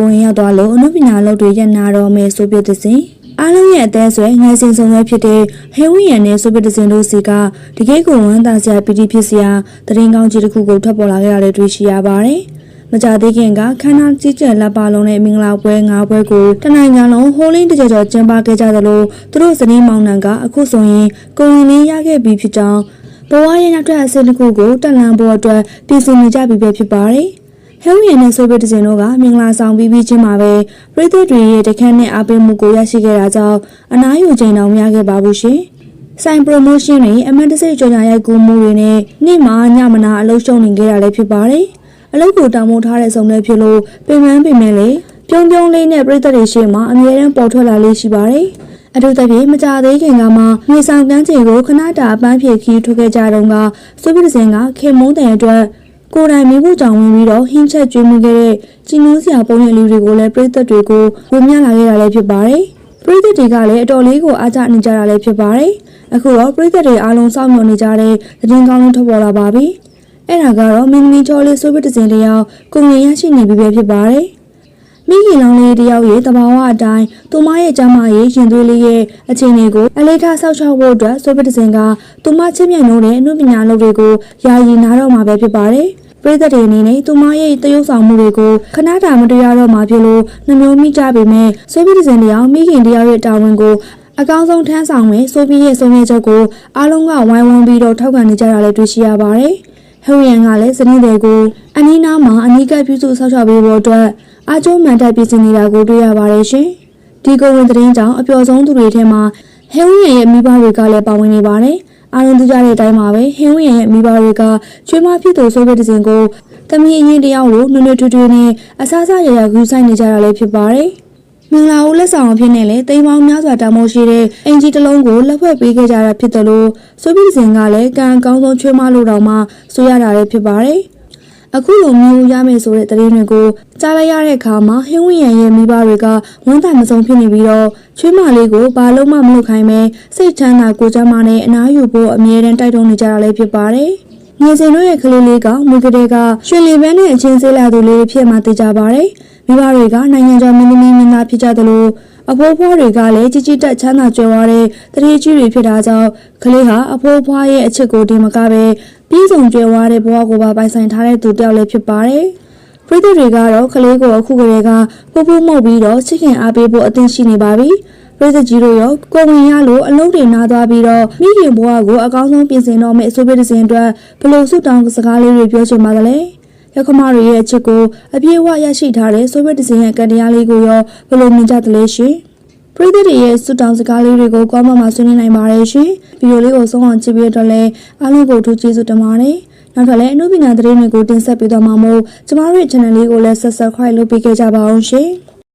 ဝင်ရောက်သွားလို့အနုပညာလုပ်တွေရနာတော်မယ်ဆိုပြတဲ့စဉ်အားလုံးရဲ့အသေးဆွဲငယ်စဉ်ဆုံးပဲဖြစ်တဲ့ဟဲဝီယန်နဲ့ဆိုပြတဲ့စဉ်တို့စီကတကယ်ကိုဝမ်းသာစရာပီတိဖြစ်စရာတရင်ကောင်းကြီးတစ်ခုကိုထွက်ပေါ်လာခဲ့တာလည်းတွေ့ရှိရပါတယ်မကြသေးခင်ကခန္ဓာကြီးကျယ်လက်ပါလုံးနဲ့မင်္ဂလာပွဲ9ပွဲကိုတနိုင်ငံလုံးဟိုးလင်းတကြကြောကျင်းပခဲ့ကြသလိုသူတို့ဇနီးမောင်နှံကအခုဆိုရင်ကိုဝင်လင်းရခဲ့ပြီးဖြစ်ကြောင်းဘဝရဲ့နောက်ထပ်အဆင့်တစ်ခုကိုတက်လှမ်းဖို့အတွက်ပြင်ဆင်နေကြပြီပဲဖြစ်ပါတယ်ဟဲဝီယန်နဲ့ဆိုဗီယက်တစ်စင်တို့ကမင်္ဂလာဆောင်ပြီးချင်းမှာပဲပြည်သူတွေရဲ့တခန့်နဲ့အားပေးမှုကိုရရှိခဲ့တာကြောင့်အနားယူချိန်တောင်မရခဲ့ပါဘူးရှင်။ဆိုင်ပရိုမိုးရှင်းတွေအမတ်တစိတ်ကြော်ညာရိုက်ကူးမှုတွေနဲ့နေ့မှညမနာအလုပ်ရှုံနေခဲ့တာလည်းဖြစ်ပါတယ်။အလုပ်ကိုတောင်းမိုးထားတဲ့စုံလည်းဖြစ်လို့ပင်ပန်းလေပြုံးလေးနဲ့ပြည်သူတွေရှေ့မှာအမြဲတမ်းပေါ်ထွက်လာလေးရှိပါတယ်။အထူးသဖြင့်မကြသေးခင်ကမှမြေဆောင်ကမ်းခြေကိုခဏတာအပန်းဖြေခီးထုတ်ခဲ့ကြတော့ကဆိုဗီယက်တစ်စင်ကခင်မုန်းတဲ့အတွက်ကိုယ်တိုင်မိဖို့ကြောင့်ဝင်ပြီးတော့ဟင်းချက်ကျွေးမှုခဲ့တဲ့ကျင်းနှူးစရာပုံရိပ်လေးတွေကိုလည်းပြည်သက်တွေကိုဝင်မြလာခဲ့တာလည်းဖြစ်ပါတယ်။ပြည်သက်တွေကလည်းအတော်လေးကိုအားကျနေကြတာလည်းဖြစ်ပါတယ်။အခုတော့ပြည်သက်တွေအားလုံးစောင့်မျှော်နေကြတဲ့သတင်းကောင်းလေးထွက်ပေါ်လာပါပြီ။အဲ့ဒါကတော့မင်းသမီးကျော်လေးဆိုဗီယက်တစ်စင်တယောက်ကိုငင်ရရှိနေပြီပဲဖြစ်ပါတယ်။မိခင်လောင်လေးတယောက်ရဲ့တဘာဝအတိုင်းသူမရဲ့ကျမ်းမာရေးရင်သွေးလေးရဲ့အခြေအနေကိုအလေးထားဆောက်ရှောက်ဖို့အတွက်ဆိုဗီယက်တစ်စင်ကသူမချင်းမြတ်နိုးတဲ့အမှုပညာလုပ်တွေကိုယာယီနားတော့မှာပဲဖြစ်ပါတယ်။ပြည်သက်တွေအနေနဲ့သူမရဲ့တရုပ်ဆောင်မှုတွေကိုခဏတာမတွေ့ရတော့မှဖြစ်လို့နှမျိုးမိကြပေမဲ့ဆိုဗီယက်တစ်စင်တယောက်မိခင်တယောက်ရဲ့တာဝန်ကိုအကောင်းဆုံးထမ်းဆောင်မဲ့ဆိုဗီယက်ဆုံးဖြတ်ချက်ကိုအားလုံးကဝိုင်းဝန်းပြီးတော့ထောက်ခံနေကြတာလည်းတွေ့ရှိရပါတယ်။ဟဲဝီယန်ကလည်းဇနီးတွေကိုအနီးနားမှာအနီးကပ်ပြုစုဆောက်ရှောက်ပေးဖို့အတွက်အားကျိုးမှန်တက်ပြင်ဆင်နေတာကိုတွေ့ရပါတယ်ရှင်။ဒီကိုဝင်သတင်းကြောင့်အပျော်ဆုံးသူတွေထဲမှာဟဲဝီယန်ရဲ့မိဘတွေကလည်းပါဝင်နေပါတယ်။အားလုံးသိကြတဲ့အတိုင်းပါပဲဟဲဝီယန်ရဲ့မိဘတွေကချွေးမဖြစ်သူဆိုဗီယက်တစ်စင်ကိုသမီးအရင်တယောက်လိုနွေနွေထွေးထွေးနဲ့အဆအဆရရကူးဆိုင်နေကြတာလည်းဖြစ်ပါတယ်။မင်္ဂလာဦးလက်ဆောင်အဖြစ်နဲ့လည်းတိမ်ပေါင်းများစွာတမိုးရှိတဲ့အင်ဂျီတစ်လုံးကိုလက်ဖွဲ့ပေးခဲ့ကြတာဖြစ်တယ်လို့ဆိုဗီယက်တစ်စင်ကလည်းကံအကောင်းဆုံးချွေးမလို့တောင်မှဆိုရတာလည်းဖြစ်ပါတယ်။အခုလိုမျိုးရမယ်ဆိုတဲ့သတင်းတွေကိုကြားလိုက်ရတဲ့အခါမှာဟင်းဝင်းရံရဲ့မိဘတွေကဝမ်းသာမဆုံးဖြစ်နေပြီးတော့ချွေးမလေးကိုဘာလို့မှမလုပ်ခိုင်းပဲစိတ်ချမ်းသာကိုယ်ချမ်းသာနဲ့အနားယူဖို့အမြဲတမ်းတိုက်တွန်းနေကြတာလည်းဖြစ်ပါတယ်။ငယ်စဉ်တို့ရဲ့ကလေးလေးကမူကလေးကရွှေလီပန်းနဲ့အချင်းစေးလာသူလေးဖြစ်မှသိကြပါတယ်။မိဘတွေကနိုင်ငံကျော်မင်းသမီးမင်းသားဖြစ်ကြသလိုအဖိုးဖွားတွေကလည်းကြီးကြီးတက်ချမ်းသာကြွယ်ဝတဲ့တရေကြီးတွေဖြစ်တာကြောင့်ကလေးဟာအဖိုးဖွားရဲ့အချစ်ကိုဒီမကပဲပြည်စုံကြွယ်ဝတဲ့ဘဝကိုပါပိုင်ဆိုင်ထားတဲ့သူတယောက်လည်းဖြစ်ပါတယ်။ပြည်သူတွေကတော့ကလေးကိုအခုကလေးကပို့ဖို့မှုတ်ပြီးတော့ချစ်ခင်အားပေးဖို့အသင့်ရှိနေပါပြီ။ပြည်သူကြီးတို့ရောကိုဝင်ရလို့အလုံးတွေနားသွားပြီးတော့မိခင်ဘဝကိုအကောင်းဆုံးပြင်ဆင်တော့မယ့်အဆိုးပြတဲ့စဉ်အတွက်ဘလို့ဆုတောင်းစကားလေးတွေပြောချင်ပါသလဲ။ရခမတွေရဲ့အချစ်ကိုအပြည့်အဝရရှိထားတဲ့ဆိုဗီယက်တစ်စင်ရဲ့ကံတရားလေးကိုရောဘလို့မြင်ကြသလဲရှင်။ပြည်သူတွေရဲ့ဆုတောင်းစကားလေးတွေကိုကောမမှာဆွေးနွေးနိုင်ပါတယ်ရှင်။ဗီဒီယိုလေးကိုဆုံးအောင်ကြည့်ပြီးတော့လည်းအားလုံးကိုထူးကျေးဇူးတင်ပါတယ်။နောက်ထပ်လည်းအနုပညာသတင်းတွေကိုတင်ဆက်ပေးသွားမှာမို့ကျမတို့ရဲ့ channel လေးကိုလည်း subscribe လုပ်ပေးခဲ့ကြပါအောင်ရှင်။